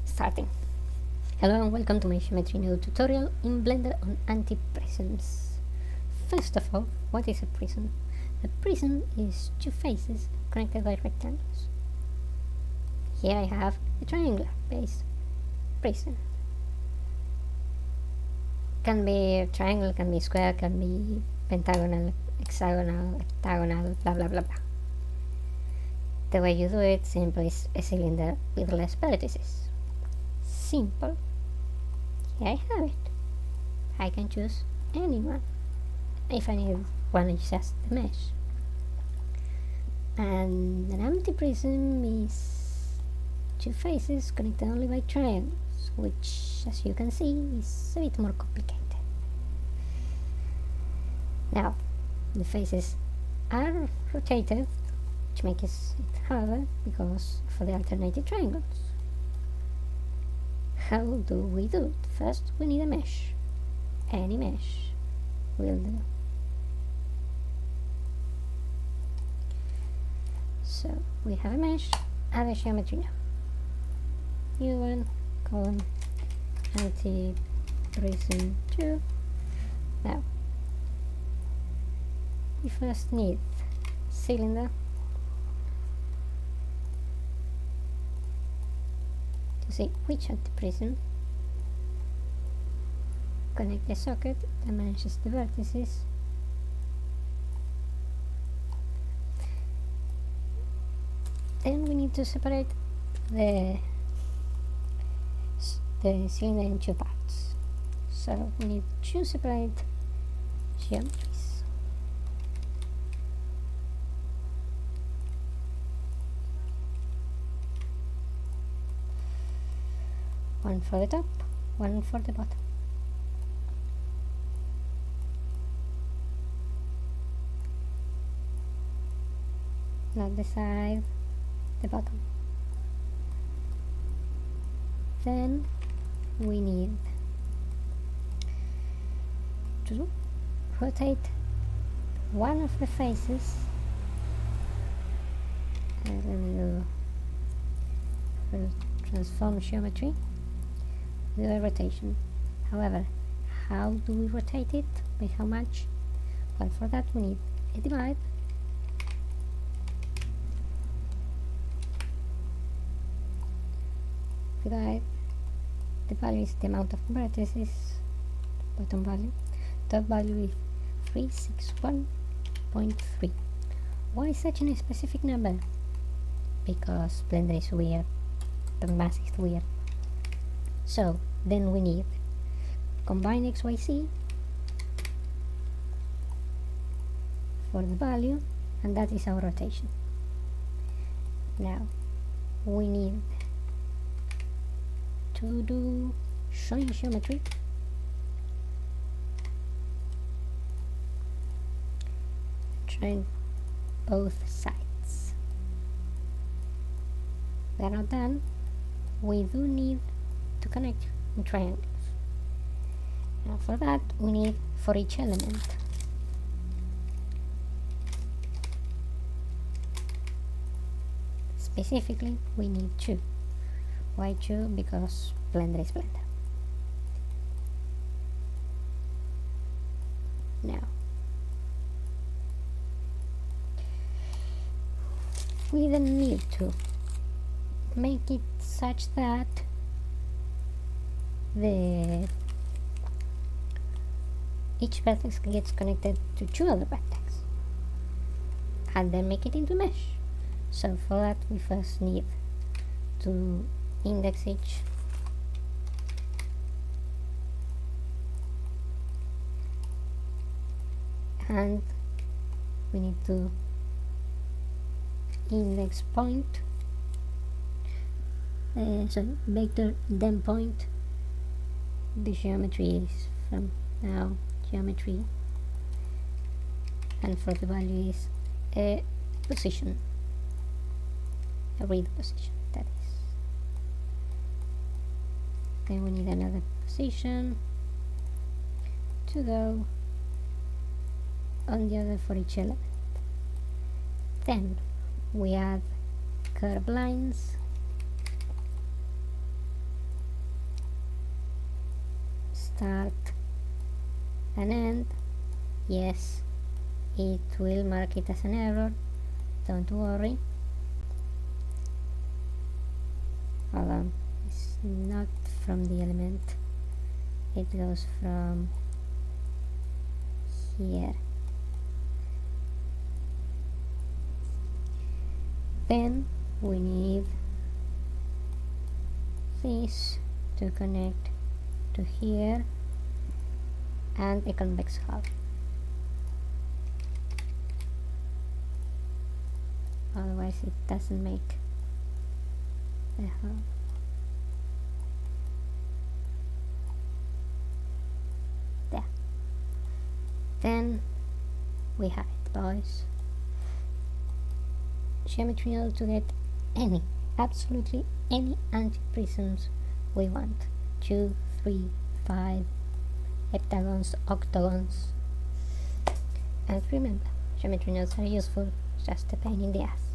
Starting. Hello and welcome to my Geometry Node tutorial in Blender on antiprisms. First of all, what is a prism? A prism is two faces connected by rectangles. Here I have a triangular based prism. Can be a triangle, can be square, can be pentagonal, hexagonal, octagonal, blah blah blah blah. The way you do it simply is a cylinder with less vertices. Simple. Here I have it. I can choose any one. If I need one, it's just the mesh. And an antiprism is two faces connected only by triangles, which, as you can see, is a bit more complicated. Now, the faces are rotated, which makes it harder because for the alternating triangles. How do we do it? First, we need a mesh. Any mesh will do. So we have a mesh, add a geometry now. New one, column, antiprism 2. Now, we first need cylinder to see which antiprism. Connect the socket that matches the vertices. Then we need to separate the cylinder in two parts. So we need two separate geometries. One for the top, one for the bottom. Not the side, the bottom. Then we need to rotate one of the faces. Let me do transform geometry. Do a rotation. However, how do we rotate it? By how much? Well, for that we need a divide. Divide. The value is the amount of vertices. Bottom value. Top value is 361.3. Why such a specific number? Because Blender is weird. The math is weird. So then we need combine XYZ for the value, and that is our rotation. Now we need to do showing geometry. Join both sides. We are not done. We do need to connect in triangles. Now for that we need for each element specifically we need two. Why two? Because Blender is Blender. Now we then need to make it such that each vertex gets connected to two other vertex and then make it into mesh. So for that we first need to index each and we need to index point vector then point. The geometry is from now geometry, and for the value is a position, a read position, that is. Then we need another position to go on the other for each element. Then we add curved lines, start and end. Yes, it will mark it as an error, don't worry. Hold on, it's not from the element, it goes from here. Then we need this to connect to here and a convex hull. Otherwise it doesn't make the hull. There. Then we have it, boys. Geometry node to get any, absolutely any antiprisms we want. 2, 3, 5, heptagons, octagons. And remember, geometry nodes are useful, just a pain in the ass.